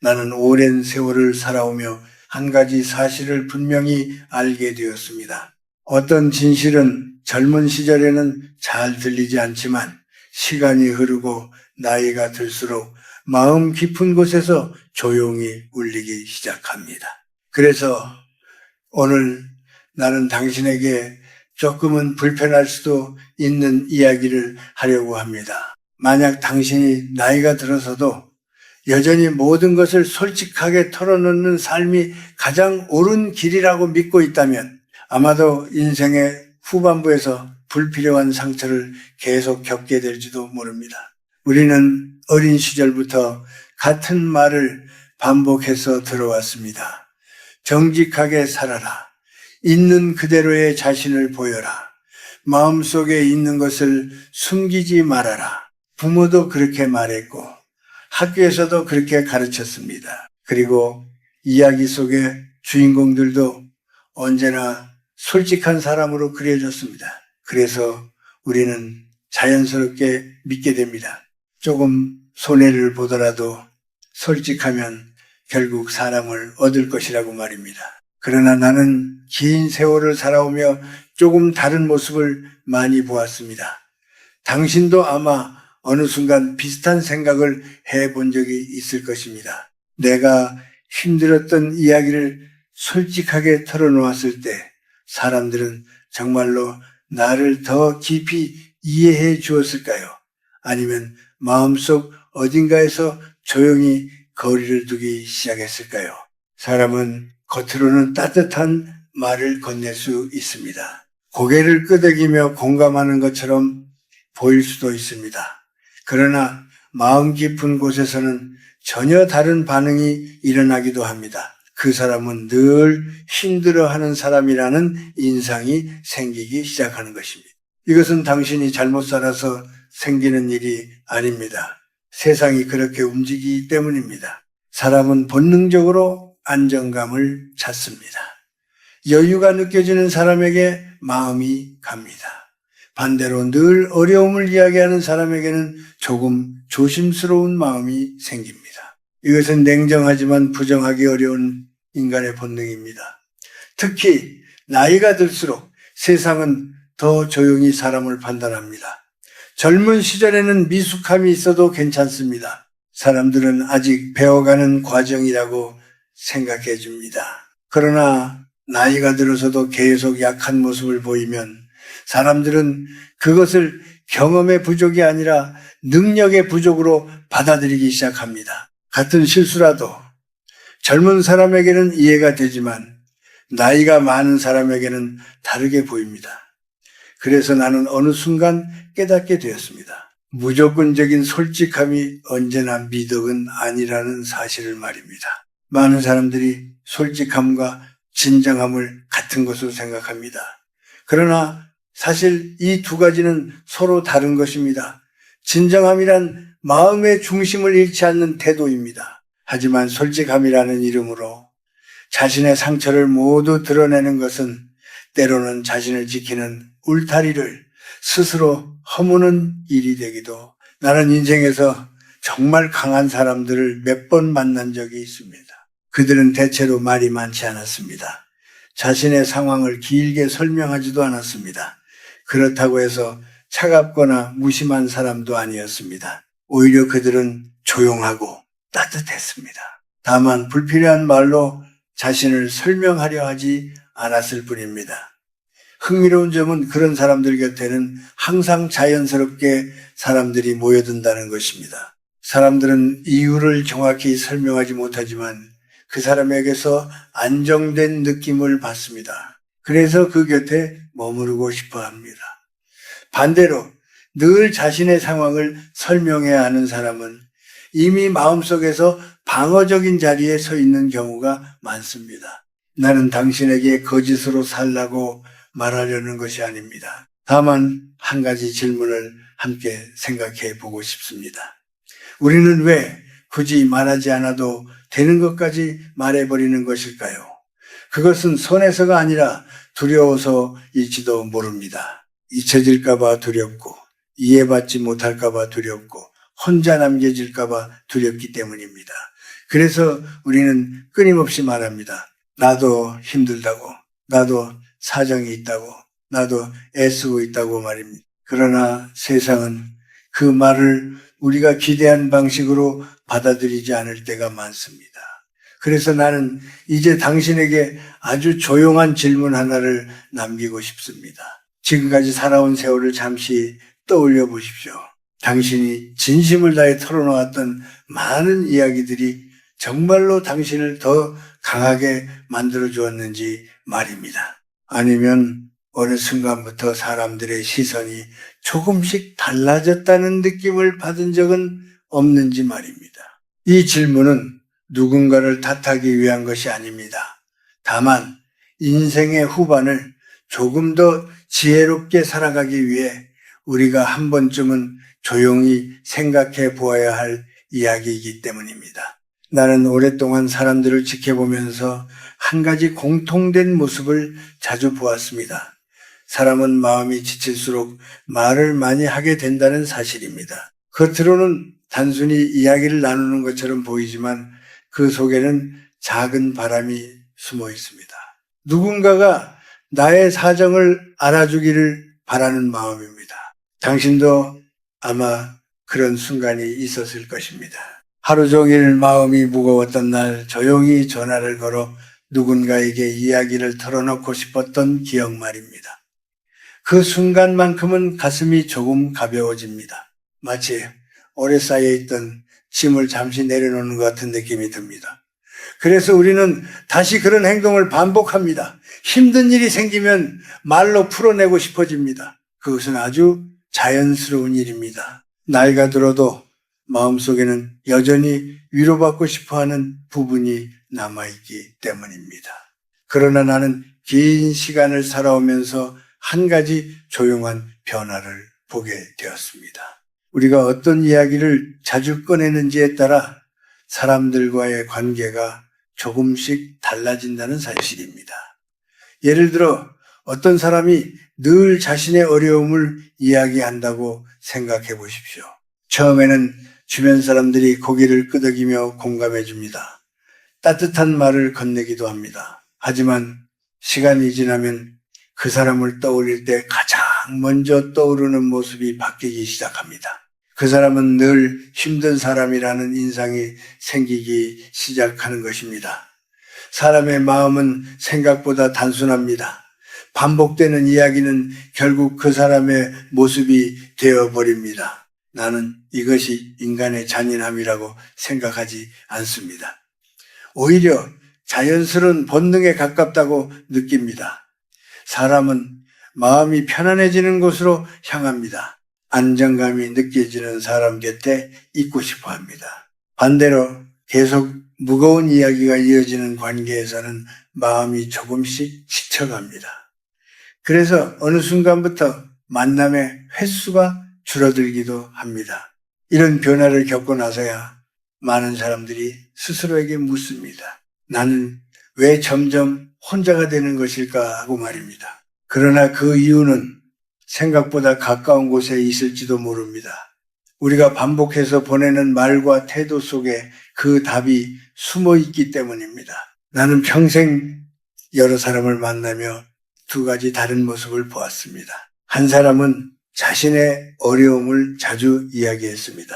나는 오랜 세월을 살아오며 한 가지 사실을 분명히 알게 되었습니다. 어떤 진실은 젊은 시절에는 잘 들리지 않지만 시간이 흐르고 나이가 들수록 마음 깊은 곳에서 조용히 울리기 시작합니다. 그래서 오늘 나는 당신에게 조금은 불편할 수도 있는 이야기를 하려고 합니다. 만약 당신이 나이가 들어서도 여전히 모든 것을 솔직하게 털어놓는 삶이 가장 옳은 길이라고 믿고 있다면 아마도 인생의 후반부에서 불필요한 상처를 계속 겪게 될지도 모릅니다. 우리는 어린 시절부터 같은 말을 반복해서 들어왔습니다. 정직하게 살아라. 있는 그대로의 자신을 보여라. 마음속에 있는 것을 숨기지 말아라. 부모도 그렇게 말했고 학교에서도 그렇게 가르쳤습니다. 그리고 이야기 속의 주인공들도 언제나 솔직한 사람으로 그려졌습니다. 그래서 우리는 자연스럽게 믿게 됩니다. 조금 손해를 보더라도 솔직하면 결국 사람을 얻을 것이라고 말입니다. 그러나 나는 긴 세월을 살아오며 조금 다른 모습을 많이 보았습니다. 당신도 아마 어느 순간 비슷한 생각을 해본 적이 있을 것입니다. 내가 힘들었던 이야기를 솔직하게 털어놓았을 때 사람들은 정말로 나를 더 깊이 이해해 주었을까요? 아니면 마음속 어딘가에서 조용히 거리를 두기 시작했을까요? 사람은 겉으로는 따뜻한 말을 건넬 수 있습니다. 고개를 끄덕이며 공감하는 것처럼 보일 수도 있습니다. 그러나 마음 깊은 곳에서는 전혀 다른 반응이 일어나기도 합니다. 그 사람은 늘 힘들어하는 사람이라는 인상이 생기기 시작하는 것입니다. 이것은 당신이 잘못 살아서 생기는 일이 아닙니다. 세상이 그렇게 움직이기 때문입니다. 사람은 본능적으로 안정감을 찾습니다. 여유가 느껴지는 사람에게 마음이 갑니다. 반대로 늘 어려움을 이야기하는 사람에게는 조금 조심스러운 마음이 생깁니다. 이것은 냉정하지만 부정하기 어려운 인간의 본능입니다. 특히 나이가 들수록 세상은 더 조용히 사람을 판단합니다. 젊은 시절에는 미숙함이 있어도 괜찮습니다. 사람들은 아직 배워가는 과정이라고 생각해 줍니다. 그러나 나이가 들어서도 계속 약한 모습을 보이면 사람들은 그것을 경험의 부족이 아니라 능력의 부족으로 받아들이기 시작합니다. 같은 실수라도 젊은 사람에게는 이해가 되지만 나이가 많은 사람에게는 다르게 보입니다. 그래서 나는 어느 순간 깨닫게 되었습니다. 무조건적인 솔직함이 언제나 미덕은 아니라는 사실을 말입니다. 많은 사람들이 솔직함과 진정함을 같은 것으로 생각합니다. 그러나 사실 이 두 가지는 서로 다른 것입니다. 진정함이란 마음의 중심을 잃지 않는 태도입니다. 하지만 솔직함이라는 이름으로 자신의 상처를 모두 드러내는 것은 때로는 자신을 지키는 울타리를 스스로 허무는 일이 되기도. 나는 인생에서 정말 강한 사람들을 몇 번 만난 적이 있습니다. 그들은 대체로 말이 많지 않았습니다. 자신의 상황을 길게 설명하지도 않았습니다. 그렇다고 해서 차갑거나 무심한 사람도 아니었습니다. 오히려 그들은 조용하고 따뜻했습니다. 다만 불필요한 말로 자신을 설명하려 하지 않았을 뿐입니다. 흥미로운 점은 그런 사람들 곁에는 항상 자연스럽게 사람들이 모여든다는 것입니다. 사람들은 이유를 정확히 설명하지 못하지만 그 사람에게서 안정된 느낌을 받습니다. 그래서 그 곁에 머무르고 싶어 합니다. 반대로 늘 자신의 상황을 설명해야 하는 사람은 이미 마음속에서 방어적인 자리에 서 있는 경우가 많습니다. 나는 당신에게 거짓으로 살라고 말하려는 것이 아닙니다. 다만 한 가지 질문을 함께 생각해 보고 싶습니다. 우리는 왜 굳이 말하지 않아도 되는 것까지 말해버리는 것일까요? 그것은 선해서가 아니라 두려워서일지도 모릅니다. 잊혀질까봐 두렵고 이해받지 못할까봐 두렵고 혼자 남겨질까봐 두렵기 때문입니다. 그래서 우리는 끊임없이 말합니다. 나도 힘들다고, 나도 사정이 있다고, 나도 애쓰고 있다고 말입니다. 그러나 세상은 그 말을 우리가 기대한 방식으로 받아들이지 않을 때가 많습니다. 그래서 나는 이제 당신에게 아주 조용한 질문 하나를 남기고 싶습니다. 지금까지 살아온 세월을 잠시 떠올려 보십시오. 당신이 진심을 다해 털어놓았던 많은 이야기들이 정말로 당신을 더 강하게 만들어 주었는지 말입니다. 아니면 어느 순간부터 사람들의 시선이 조금씩 달라졌다는 느낌을 받은 적은 없는지 말입니다. 이 질문은 누군가를 탓하기 위한 것이 아닙니다. 다만 인생의 후반을 조금 더 지혜롭게 살아가기 위해 우리가 한 번쯤은 조용히 생각해 보아야 할 이야기이기 때문입니다. 나는 오랫동안 사람들을 지켜보면서 한 가지 공통된 모습을 자주 보았습니다. 사람은 마음이 지칠수록 말을 많이 하게 된다는 사실입니다. 겉으로는 단순히 이야기를 나누는 것처럼 보이지만 그 속에는 작은 바람이 숨어 있습니다. 누군가가 나의 사정을 알아주기를 바라는 마음입니다. 당신도 아마 그런 순간이 있었을 것입니다. 하루 종일 마음이 무거웠던 날 조용히 전화를 걸어 누군가에게 이야기를 털어놓고 싶었던 기억 말입니다. 그 순간만큼은 가슴이 조금 가벼워집니다. 마치 오래 쌓여있던 짐을 잠시 내려놓는 것 같은 느낌이 듭니다. 그래서 우리는 다시 그런 행동을 반복합니다. 힘든 일이 생기면 말로 풀어내고 싶어집니다. 그것은 아주 자연스러운 일입니다. 나이가 들어도 마음속에는 여전히 위로받고 싶어하는 부분이 남아있기 때문입니다. 그러나 나는 긴 시간을 살아오면서 한 가지 조용한 변화를 보게 되었습니다. 우리가 어떤 이야기를 자주 꺼내는지에 따라 사람들과의 관계가 조금씩 달라진다는 사실입니다. 예를 들어 어떤 사람이 늘 자신의 어려움을 이야기한다고 생각해 보십시오. 처음에는 주변 사람들이 고개를 끄덕이며 공감해 줍니다. 따뜻한 말을 건네기도 합니다. 하지만 시간이 지나면 그 사람을 떠올릴 때 가장 먼저 떠오르는 모습이 바뀌기 시작합니다. 그 사람은 늘 힘든 사람이라는 인상이 생기기 시작하는 것입니다. 사람의 마음은 생각보다 단순합니다. 반복되는 이야기는 결국 그 사람의 모습이 되어버립니다. 나는 이것이 인간의 잔인함이라고 생각하지 않습니다. 오히려 자연스러운 본능에 가깝다고 느낍니다. 사람은 마음이 편안해지는 곳으로 향합니다. 안정감이 느껴지는 사람 곁에 있고 싶어 합니다. 반대로 계속 무거운 이야기가 이어지는 관계에서는 마음이 조금씩 지쳐갑니다. 그래서 어느 순간부터 만남의 횟수가 줄어들기도 합니다. 이런 변화를 겪고 나서야 많은 사람들이 스스로에게 묻습니다. 나는 왜 점점 혼자가 되는 것일까 하고 말입니다. 그러나 그 이유는 생각보다 가까운 곳에 있을지도 모릅니다. 우리가 반복해서 보내는 말과 태도 속에 그 답이 숨어 있기 때문입니다. 나는 평생 여러 사람을 만나며 두 가지 다른 모습을 보았습니다. 한 사람은 자신의 어려움을 자주 이야기했습니다.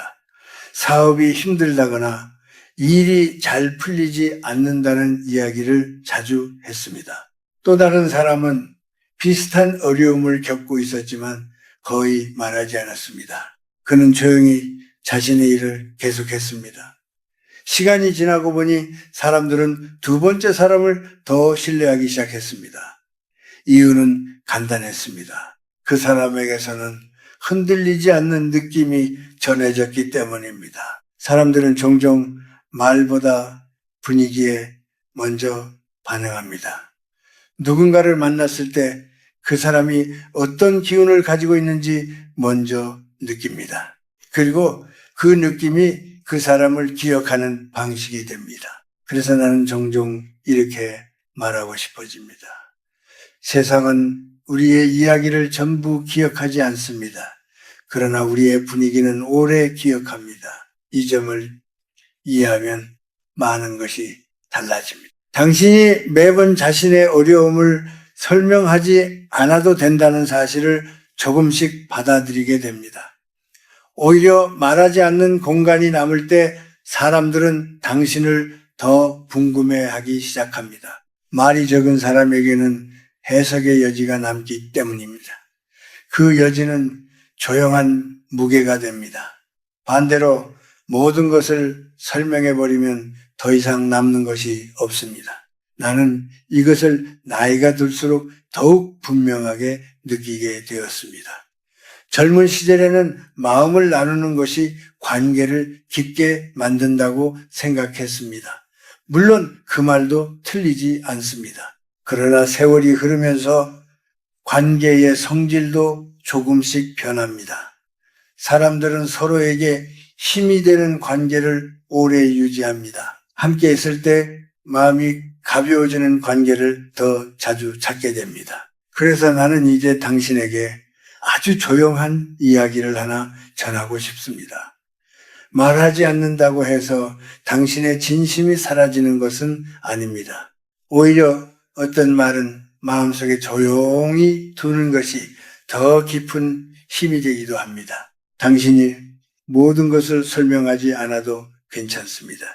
사업이 힘들다거나 일이 잘 풀리지 않는다는 이야기를 자주 했습니다. 또 다른 사람은 비슷한 어려움을 겪고 있었지만 거의 말하지 않았습니다. 그는 조용히 자신의 일을 계속했습니다. 시간이 지나고 보니 사람들은 두 번째 사람을 더 신뢰하기 시작했습니다. 이유는 간단했습니다. 그 사람에게서는 흔들리지 않는 느낌이 전해졌기 때문입니다. 사람들은 종종 말보다 분위기에 먼저 반응합니다. 누군가를 만났을 때 그 사람이 어떤 기운을 가지고 있는지 먼저 느낍니다. 그리고 그 느낌이 그 사람을 기억하는 방식이 됩니다. 그래서 나는 종종 이렇게 말하고 싶어집니다. 세상은 우리의 이야기를 전부 기억하지 않습니다. 그러나 우리의 분위기는 오래 기억합니다. 이 점을 이해하면 많은 것이 달라집니다. 당신이 매번 자신의 어려움을 설명하지 않아도 된다는 사실을 조금씩 받아들이게 됩니다. 오히려 말하지 않는 공간이 남을 때 사람들은 당신을 더 궁금해하기 시작합니다. 말이 적은 사람에게는 해석의 여지가 남기 때문입니다. 그 여지는 조용한 무게가 됩니다. 반대로 모든 것을 설명해버리면 더 이상 남는 것이 없습니다. 나는 이것을 나이가 들수록 더욱 분명하게 느끼게 되었습니다. 젊은 시절에는 마음을 나누는 것이 관계를 깊게 만든다고 생각했습니다. 물론 그 말도 틀리지 않습니다. 그러나 세월이 흐르면서 관계의 성질도 조금씩 변합니다. 사람들은 서로에게 힘이 되는 관계를 오래 유지합니다. 함께 있을 때 마음이 가벼워지는 관계를 더 자주 찾게 됩니다. 그래서 나는 이제 당신에게 아주 조용한 이야기를 하나 전하고 싶습니다. 말하지 않는다고 해서 당신의 진심이 사라지는 것은 아닙니다. 오히려 어떤 말은 마음속에 조용히 두는 것이 더 깊은 힘이 되기도 합니다. 당신이 모든 것을 설명하지 않아도 괜찮습니다.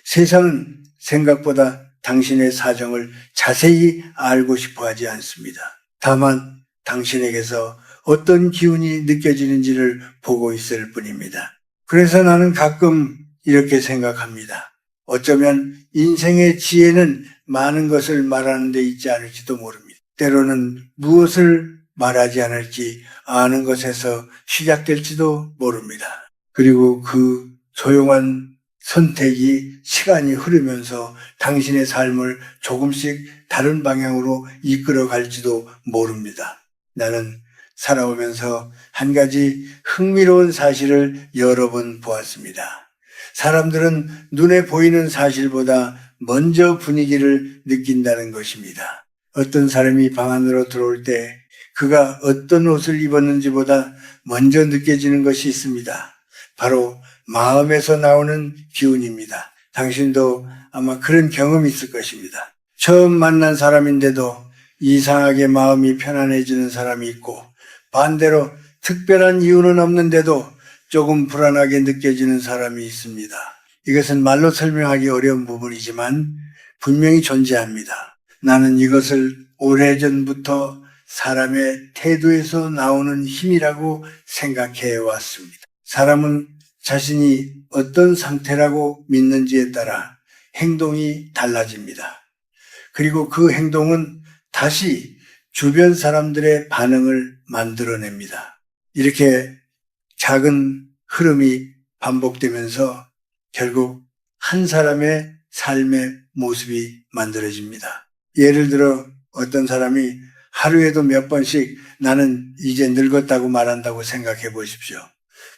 세상은 생각보다 당신의 사정을 자세히 알고 싶어 하지 않습니다. 다만 당신에게서 어떤 기운이 느껴지는지를 보고 있을 뿐입니다. 그래서 나는 가끔 이렇게 생각합니다. 어쩌면 인생의 지혜는 많은 것을 말하는 데 있지 않을지도 모릅니다. 때로는 무엇을 말하지 않을지 아는 것에서 시작될지도 모릅니다. 그리고 그 조용한 선택이 시간이 흐르면서 당신의 삶을 조금씩 다른 방향으로 이끌어 갈지도 모릅니다. 나는 살아오면서 한 가지 흥미로운 사실을 여러 번 보았습니다. 사람들은 눈에 보이는 사실보다 먼저 분위기를 느낀다는 것입니다. 어떤 사람이 방 안으로 들어올 때 그가 어떤 옷을 입었는지보다 먼저 느껴지는 것이 있습니다. 바로 마음에서 나오는 기운입니다. 당신도 아마 그런 경험이 있을 것입니다. 처음 만난 사람인데도 이상하게 마음이 편안해지는 사람이 있고 반대로 특별한 이유는 없는데도 조금 불안하게 느껴지는 사람이 있습니다. 이것은 말로 설명하기 어려운 부분이지만 분명히 존재합니다. 나는 이것을 오래전부터 사람의 태도에서 나오는 힘이라고 생각해 왔습니다. 사람은 자신이 어떤 상태라고 믿는지에 따라 행동이 달라집니다. 그리고 그 행동은 다시 주변 사람들의 반응을 만들어냅니다. 이렇게 작은 흐름이 반복되면서 결국 한 사람의 삶의 모습이 만들어집니다. 예를 들어 어떤 사람이 하루에도 몇 번씩 나는 이제 늙었다고 말한다고 생각해 보십시오.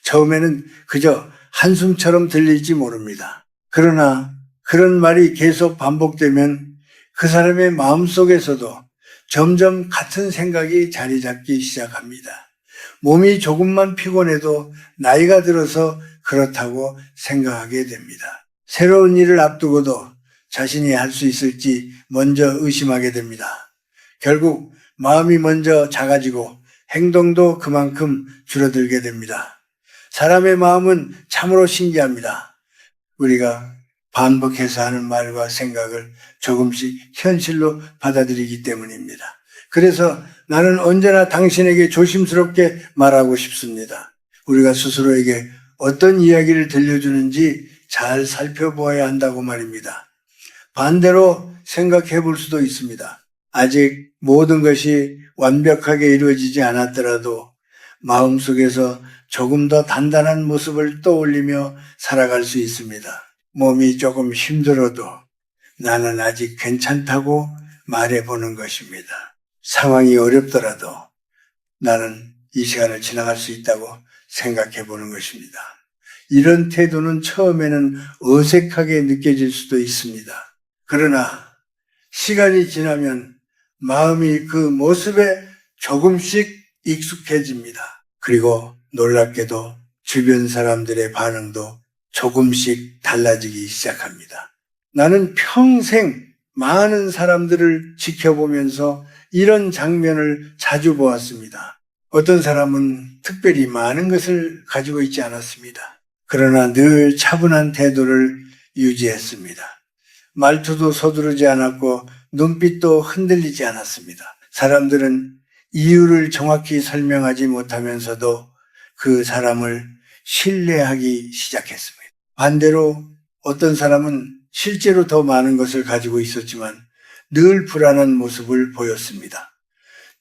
처음에는 그저 한숨처럼 들릴지 모릅니다. 그러나 그런 말이 계속 반복되면 그 사람의 마음속에서도 점점 같은 생각이 자리 잡기 시작합니다. 몸이 조금만 피곤해도 나이가 들어서 그렇다고 생각하게 됩니다. 새로운 일을 앞두고도 자신이 할 수 있을지 먼저 의심하게 됩니다. 결국 마음이 먼저 작아지고 행동도 그만큼 줄어들게 됩니다. 사람의 마음은 참으로 신기합니다. 우리가 반복해서 하는 말과 생각을 조금씩 현실로 받아들이기 때문입니다. 그래서 나는 언제나 당신에게 조심스럽게 말하고 싶습니다. 우리가 스스로에게 어떤 이야기를 들려주는지 잘 살펴보아야 한다고 말입니다. 반대로 생각해 볼 수도 있습니다. 아직 모든 것이 완벽하게 이루어지지 않았더라도 마음속에서 조금 더 단단한 모습을 떠올리며 살아갈 수 있습니다. 몸이 조금 힘들어도 나는 아직 괜찮다고 말해보는 것입니다. 상황이 어렵더라도 나는 이 시간을 지나갈 수 있다고 생각해보는 것입니다. 이런 태도는 처음에는 어색하게 느껴질 수도 있습니다. 그러나 시간이 지나면 마음이 그 모습에 조금씩 익숙해집니다. 그리고 놀랍게도 주변 사람들의 반응도 조금씩 달라지기 시작합니다. 나는 평생 많은 사람들을 지켜보면서 이런 장면을 자주 보았습니다. 어떤 사람은 특별히 많은 것을 가지고 있지 않았습니다. 그러나 늘 차분한 태도를 유지했습니다. 말투도 서두르지 않았고 눈빛도 흔들리지 않았습니다. 사람들은 이유를 정확히 설명하지 못하면서도 그 사람을 신뢰하기 시작했습니다. 반대로 어떤 사람은 실제로 더 많은 것을 가지고 있었지만 늘 불안한 모습을 보였습니다.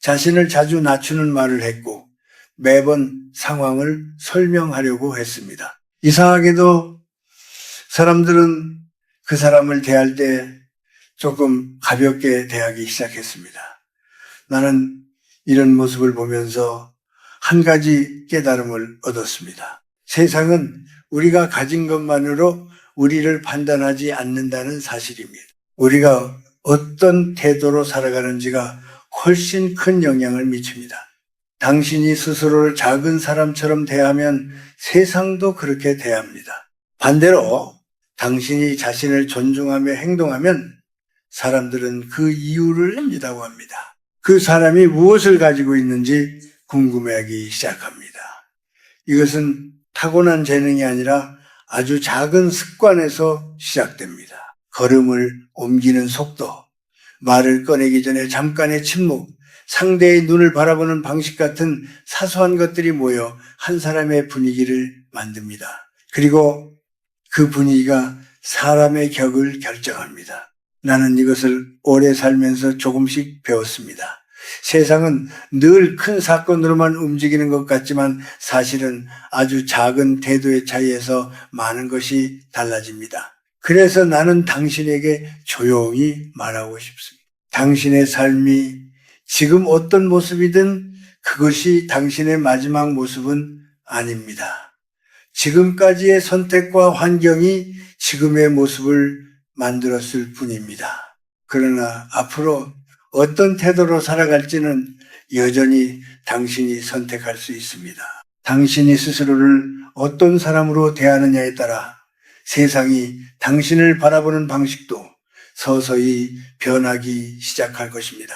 자신을 자주 낮추는 말을 했고 매번 상황을 설명하려고 했습니다. 이상하게도 사람들은 그 사람을 대할 때 조금 가볍게 대하기 시작했습니다. 나는 이런 모습을 보면서 한 가지 깨달음을 얻었습니다. 세상은 우리가 가진 것만으로 우리를 판단하지 않는다는 사실입니다. 우리가 어떤 태도로 살아가는지가 훨씬 큰 영향을 미칩니다. 당신이 스스로를 작은 사람처럼 대하면 세상도 그렇게 대합니다. 반대로 당신이 자신을 존중하며 행동하면 사람들은 그 이유를 냅니다고 합니다. 그 사람이 무엇을 가지고 있는지 궁금해하기 시작합니다. 이것은 타고난 재능이 아니라 아주 작은 습관에서 시작됩니다. 걸음을 옮기는 속도, 말을 꺼내기 전에 잠깐의 침묵, 상대의 눈을 바라보는 방식 같은 사소한 것들이 모여 한 사람의 분위기를 만듭니다. 그리고 그 분위기가 사람의 격을 결정합니다. 나는 이것을 오래 살면서 조금씩 배웠습니다. 세상은 늘 큰 사건으로만 움직이는 것 같지만 사실은 아주 작은 태도의 차이에서 많은 것이 달라집니다. 그래서 나는 당신에게 조용히 말하고 싶습니다. 당신의 삶이 지금 어떤 모습이든 그것이 당신의 마지막 모습은 아닙니다. 지금까지의 선택과 환경이 지금의 모습을 만들었을 뿐입니다. 그러나 앞으로 어떤 태도로 살아갈지는 여전히 당신이 선택할 수 있습니다. 당신이 스스로를 어떤 사람으로 대하느냐에 따라 세상이 당신을 바라보는 방식도 서서히 변하기 시작할 것입니다.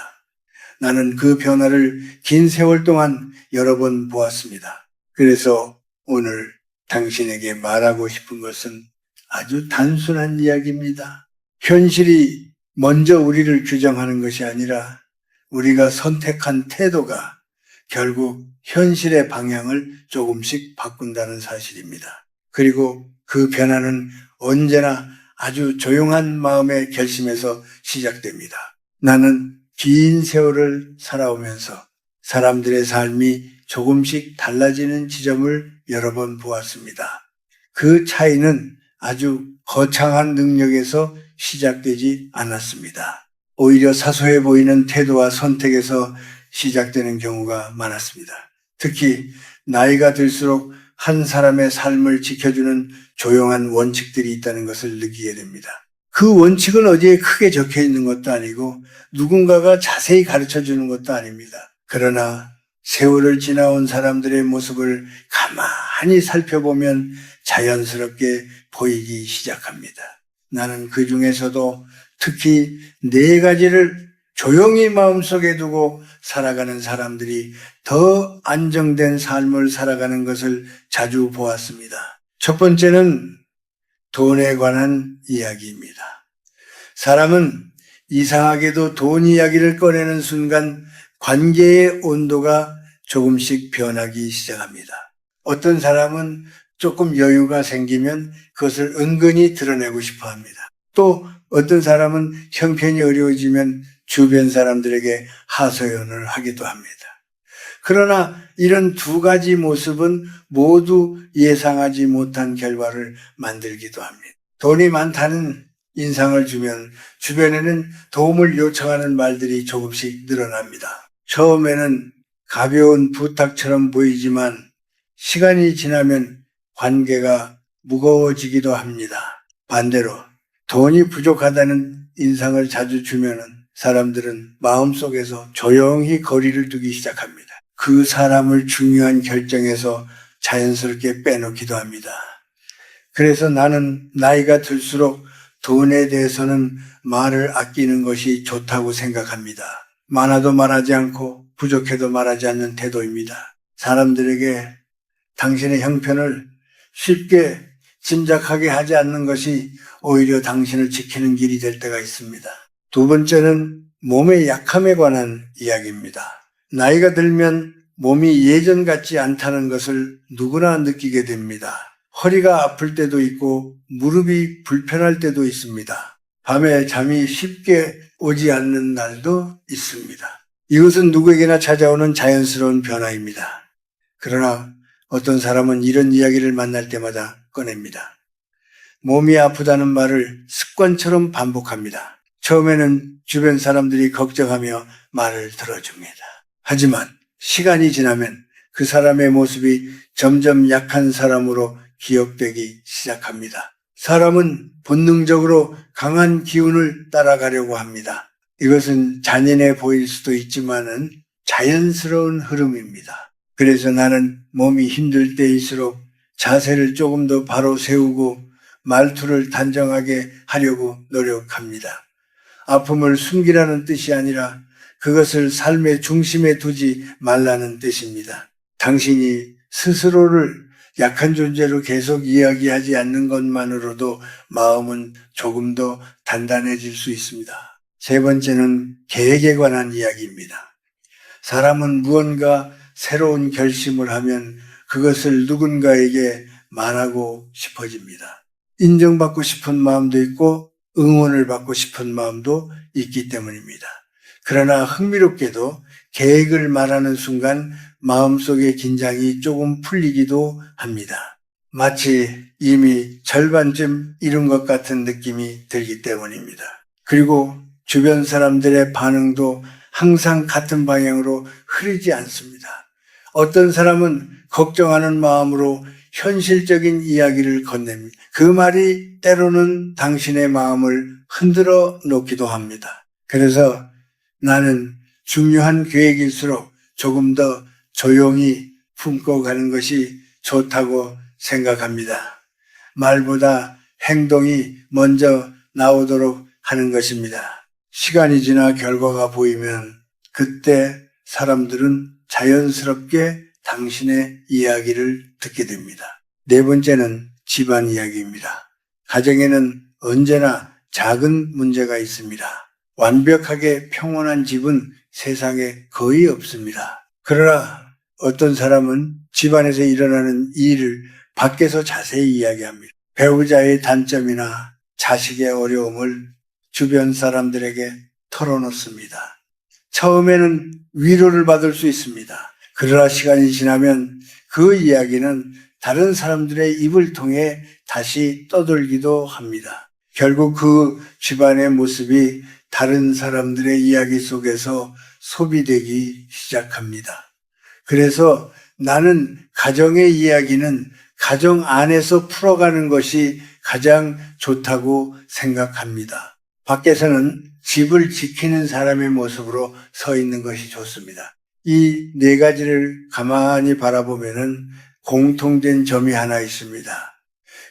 나는 그 변화를 긴 세월 동안 여러 번 보았습니다. 그래서 오늘 당신에게 말하고 싶은 것은 아주 단순한 이야기입니다. 현실이 먼저 우리를 규정하는 것이 아니라 우리가 선택한 태도가 결국 현실의 방향을 조금씩 바꾼다는 사실입니다. 그리고 그 변화는 언제나 아주 조용한 마음의 결심에서 시작됩니다. 나는 긴 세월을 살아오면서 사람들의 삶이 조금씩 달라지는 지점을 여러 번 보았습니다. 그 차이는 아주 거창한 능력에서 시작되지 않았습니다. 오히려 사소해 보이는 태도와 선택에서 시작되는 경우가 많았습니다. 특히 나이가 들수록 한 사람의 삶을 지켜주는 조용한 원칙들이 있다는 것을 느끼게 됩니다. 그 원칙은 어디에 크게 적혀 있는 것도 아니고 누군가가 자세히 가르쳐 주는 것도 아닙니다. 그러나 세월을 지나온 사람들의 모습을 가만히 살펴보면 자연스럽게 보이기 시작합니다. 나는 그 중에서도 특히 4가지를 조용히 마음속에 두고 살아가는 사람들이 더 안정된 삶을 살아가는 것을 자주 보았습니다. 첫 번째는 돈에 관한 이야기입니다. 사람은 이상하게도 돈 이야기를 꺼내는 순간 관계의 온도가 조금씩 변하기 시작합니다. 어떤 사람은 조금 여유가 생기면 그것을 은근히 드러내고 싶어 합니다. 또 어떤 사람은 형편이 어려워지면 주변 사람들에게 하소연을 하기도 합니다. 그러나 이런 2가지 모습은 모두 예상하지 못한 결과를 만들기도 합니다. 돈이 많다는 인상을 주면 주변에는 도움을 요청하는 말들이 조금씩 늘어납니다. 처음에는 가벼운 부탁처럼 보이지만 시간이 지나면 관계가 무거워지기도 합니다. 반대로 돈이 부족하다는 인상을 자주 주면은 사람들은 마음속에서 조용히 거리를 두기 시작합니다. 그 사람을 중요한 결정에서 자연스럽게 빼놓기도 합니다. 그래서 나는 나이가 들수록 돈에 대해서는 말을 아끼는 것이 좋다고 생각합니다. 많아도 말하지 않고 부족해도 말하지 않는 태도입니다. 사람들에게 당신의 형편을 쉽게 짐작하게 하지 않는 것이 오히려 당신을 지키는 길이 될 때가 있습니다. 두 번째는 몸의 약함에 관한 이야기입니다. 나이가 들면 몸이 예전 같지 않다는 것을 누구나 느끼게 됩니다. 허리가 아플 때도 있고 무릎이 불편할 때도 있습니다. 밤에 잠이 쉽게 오지 않는 날도 있습니다. 이것은 누구에게나 찾아오는 자연스러운 변화입니다. 그러나 어떤 사람은 이런 이야기를 만날 때마다 꺼냅니다. 몸이 아프다는 말을 습관처럼 반복합니다. 처음에는 주변 사람들이 걱정하며 말을 들어줍니다. 하지만 시간이 지나면 그 사람의 모습이 점점 약한 사람으로 기억되기 시작합니다. 사람은 본능적으로 강한 기운을 따라가려고 합니다. 이것은 잔인해 보일 수도 있지만은 자연스러운 흐름입니다. 그래서 나는 몸이 힘들 때일수록 자세를 조금 더 바로 세우고 말투를 단정하게 하려고 노력합니다. 아픔을 숨기라는 뜻이 아니라 그것을 삶의 중심에 두지 말라는 뜻입니다. 당신이 스스로를 약한 존재로 계속 이야기하지 않는 것만으로도 마음은 조금 더 단단해질 수 있습니다. 세 번째는 계획에 관한 이야기입니다. 사람은 무언가 새로운 결심을 하면 그것을 누군가에게 말하고 싶어집니다. 인정받고 싶은 마음도 있고 응원을 받고 싶은 마음도 있기 때문입니다. 그러나 흥미롭게도 계획을 말하는 순간 마음속의 긴장이 조금 풀리기도 합니다. 마치 이미 절반쯤 이룬 것 같은 느낌이 들기 때문입니다. 그리고 주변 사람들의 반응도 항상 같은 방향으로 흐르지 않습니다. 어떤 사람은 걱정하는 마음으로 현실적인 이야기를 건넵니다. 그 말이 때로는 당신의 마음을 흔들어 놓기도 합니다. 그래서 나는 중요한 계획일수록 조금 더 조용히 품고 가는 것이 좋다고 생각합니다. 말보다 행동이 먼저 나오도록 하는 것입니다. 시간이 지나 결과가 보이면 그때 사람들은 자연스럽게 당신의 이야기를 듣게 됩니다. 네 번째는 집안 이야기입니다. 가정에는 언제나 작은 문제가 있습니다. 완벽하게 평온한 집은 세상에 거의 없습니다. 그러나 어떤 사람은 집안에서 일어나는 일을 밖에서 자세히 이야기합니다. 배우자의 단점이나 자식의 어려움을 주변 사람들에게 털어놓습니다. 처음에는 위로를 받을 수 있습니다. 그러나 시간이 지나면 그 이야기는 다른 사람들의 입을 통해 다시 떠돌기도 합니다. 결국 그 집안의 모습이 다른 사람들의 이야기 속에서 소비되기 시작합니다. 그래서 나는 가정의 이야기는 가정 안에서 풀어가는 것이 가장 좋다고 생각합니다. 밖에서는 집을 지키는 사람의 모습으로 서 있는 것이 좋습니다. 이 네 가지를 가만히 바라보면은 공통된 점이 하나 있습니다.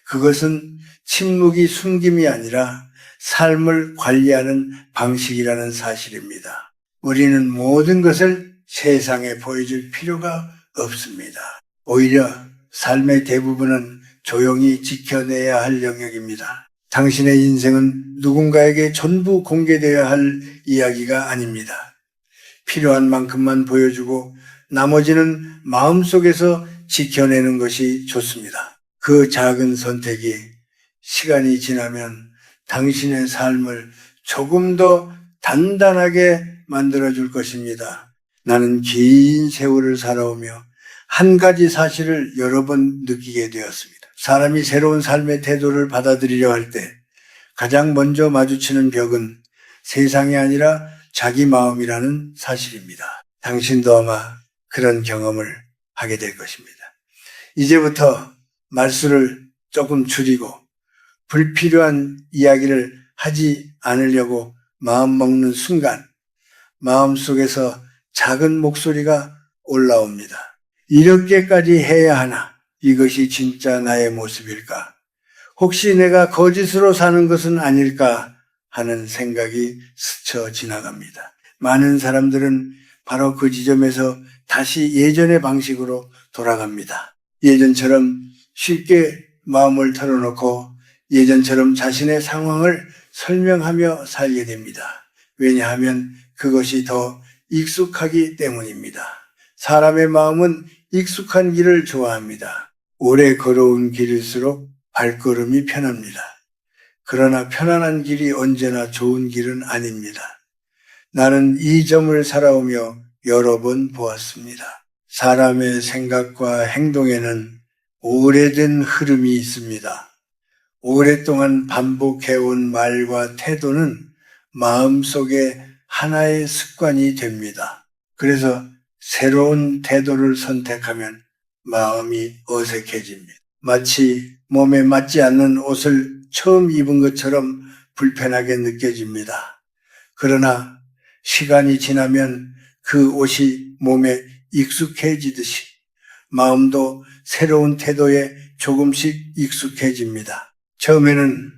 그것은 침묵이 숨김이 아니라 삶을 관리하는 방식이라는 사실입니다. 우리는 모든 것을 세상에 보여줄 필요가 없습니다. 오히려 삶의 대부분은 조용히 지켜내야 할 영역입니다. 당신의 인생은 누군가에게 전부 공개되어야 할 이야기가 아닙니다. 필요한 만큼만 보여주고 나머지는 마음속에서 지켜내는 것이 좋습니다. 그 작은 선택이 시간이 지나면 당신의 삶을 조금 더 단단하게 만들어줄 것입니다. 나는 긴 세월을 살아오며 한 가지 사실을 여러 번 느끼게 되었습니다. 사람이 새로운 삶의 태도를 받아들이려 할 때 가장 먼저 마주치는 벽은 세상이 아니라 자기 마음이라는 사실입니다. 당신도 아마 그런 경험을 하게 될 것입니다. 이제부터 말수를 조금 줄이고 불필요한 이야기를 하지 않으려고 마음먹는 순간 마음속에서 작은 목소리가 올라옵니다. 이렇게까지 해야 하나? 이것이 진짜 나의 모습일까? 혹시 내가 거짓으로 사는 것은 아닐까 하는 생각이 스쳐 지나갑니다. 많은 사람들은 바로 그 지점에서 다시 예전의 방식으로 돌아갑니다. 예전처럼 쉽게 마음을 털어놓고 예전처럼 자신의 상황을 설명하며 살게 됩니다. 왜냐하면 그것이 더 익숙하기 때문입니다. 사람의 마음은 익숙한 길을 좋아합니다. 오래 걸어온 길일수록 발걸음이 편합니다. 그러나 편안한 길이 언제나 좋은 길은 아닙니다. 나는 이 점을 살아오며 여러 번 보았습니다. 사람의 생각과 행동에는 오래된 흐름이 있습니다. 오랫동안 반복해온 말과 태도는 마음속에 하나의 습관이 됩니다. 그래서 새로운 태도를 선택하면 마음이 어색해집니다. 마치 몸에 맞지 않는 옷을 처음 입은 것처럼 불편하게 느껴집니다. 그러나 시간이 지나면 그 옷이 몸에 익숙해지듯이 마음도 새로운 태도에 조금씩 익숙해집니다. 처음에는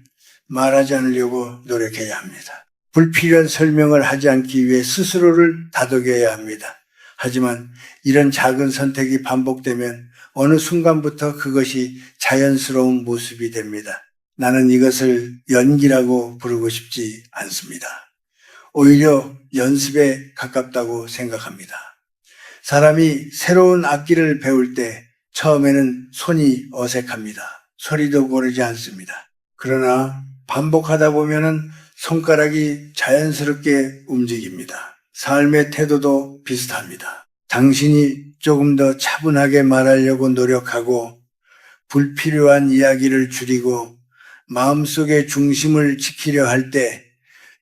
말하지 않으려고 노력해야 합니다. 불필요한 설명을 하지 않기 위해 스스로를 다독여야 합니다. 하지만 이런 작은 선택이 반복되면 어느 순간부터 그것이 자연스러운 모습이 됩니다. 나는 이것을 연기라고 부르고 싶지 않습니다. 오히려 연습에 가깝다고 생각합니다. 사람이 새로운 악기를 배울 때 처음에는 손이 어색합니다. 소리도 고르지 않습니다. 그러나 반복하다 보면은 손가락이 자연스럽게 움직입니다. 삶의 태도도 비슷합니다. 당신이 조금 더 차분하게 말하려고 노력하고 불필요한 이야기를 줄이고 마음속의 중심을 지키려 할 때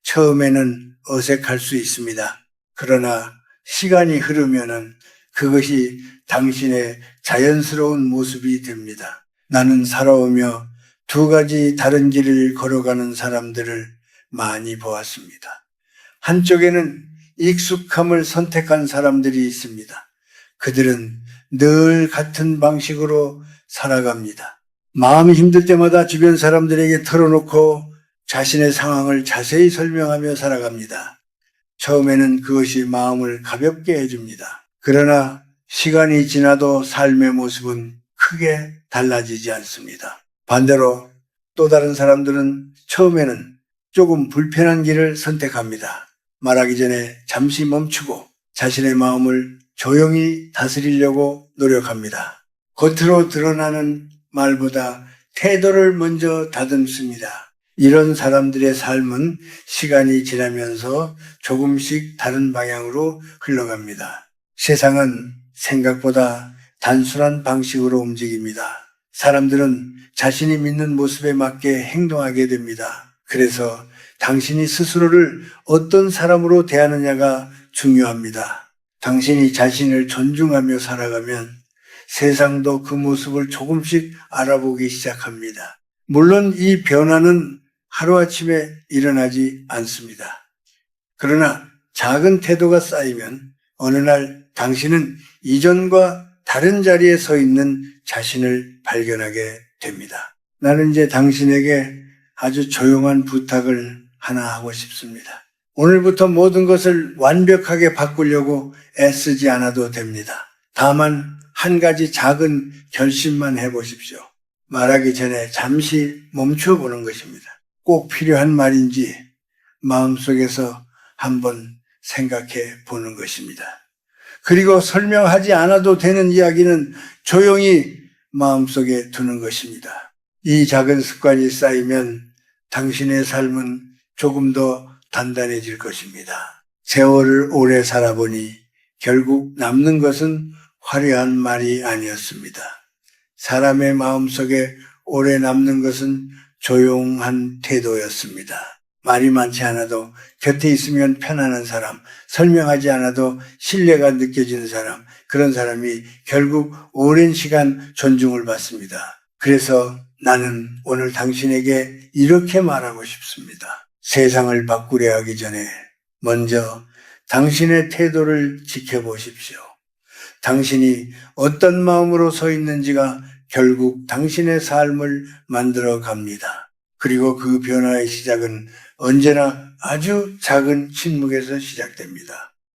처음에는 어색할 수 있습니다. 그러나 시간이 흐르면은 그것이 당신의 자연스러운 모습이 됩니다. 나는 살아오며 두 가지 다른 길을 걸어가는 사람들을 많이 보았습니다. 한쪽에는 익숙함을 선택한 사람들이 있습니다. 그들은 늘 같은 방식으로 살아갑니다. 마음이 힘들 때마다 주변 사람들에게 털어놓고 자신의 상황을 자세히 설명하며 살아갑니다. 처음에는 그것이 마음을 가볍게 해줍니다. 그러나 시간이 지나도 삶의 모습은 크게 달라지지 않습니다. 반대로 또 다른 사람들은 처음에는 조금 불편한 길을 선택합니다. 말하기 전에 잠시 멈추고 자신의 마음을 조용히 다스리려고 노력합니다. 겉으로 드러나는 말보다 태도를 먼저 다듬습니다. 이런 사람들의 삶은 시간이 지나면서 조금씩 다른 방향으로 흘러갑니다. 세상은 생각보다 단순한 방식으로 움직입니다. 사람들은 자신이 믿는 모습에 맞게 행동하게 됩니다. 그래서 당신이 스스로를 어떤 사람으로 대하느냐가 중요합니다. 당신이 자신을 존중하며 살아가면 세상도 그 모습을 조금씩 알아보기 시작합니다. 물론 이 변화는 하루아침에 일어나지 않습니다. 그러나 작은 태도가 쌓이면 어느 날 당신은 이전과 다른 자리에 서 있는 자신을 발견하게 됩니다. 나는 이제 당신에게 아주 조용한 부탁을 하나 하고 싶습니다. 오늘부터 모든 것을 완벽하게 바꾸려고 애쓰지 않아도 됩니다. 다만 한 가지 작은 결심만 해보십시오. 말하기 전에 잠시 멈춰보는 것입니다. 꼭 필요한 말인지 마음속에서 한번 생각해 보는 것입니다. 그리고 설명하지 않아도 되는 이야기는 조용히 마음속에 두는 것입니다. 이 작은 습관이 쌓이면 당신의 삶은 조금 더 단단해질 것입니다. 세월을 오래 살아보니 결국 남는 것은 화려한 말이 아니었습니다. 사람의 마음속에 오래 남는 것은 조용한 태도였습니다. 말이 많지 않아도 곁에 있으면 편안한 사람, 설명하지 않아도 신뢰가 느껴지는 사람, 그런 사람이 결국 오랜 시간 존중을 받습니다. 그래서 나는 오늘 당신에게 이렇게 말하고 싶습니다. 세상을 바꾸려 하기 전에 먼저 당신의 태도를 지켜보십시오. 당신이 어떤 마음으로 서 있는지가 결국 당신의 삶을 만들어 갑니다. 그리고 그 변화의 시작은 언제나 아주 작은 침묵에서 시작됩니다.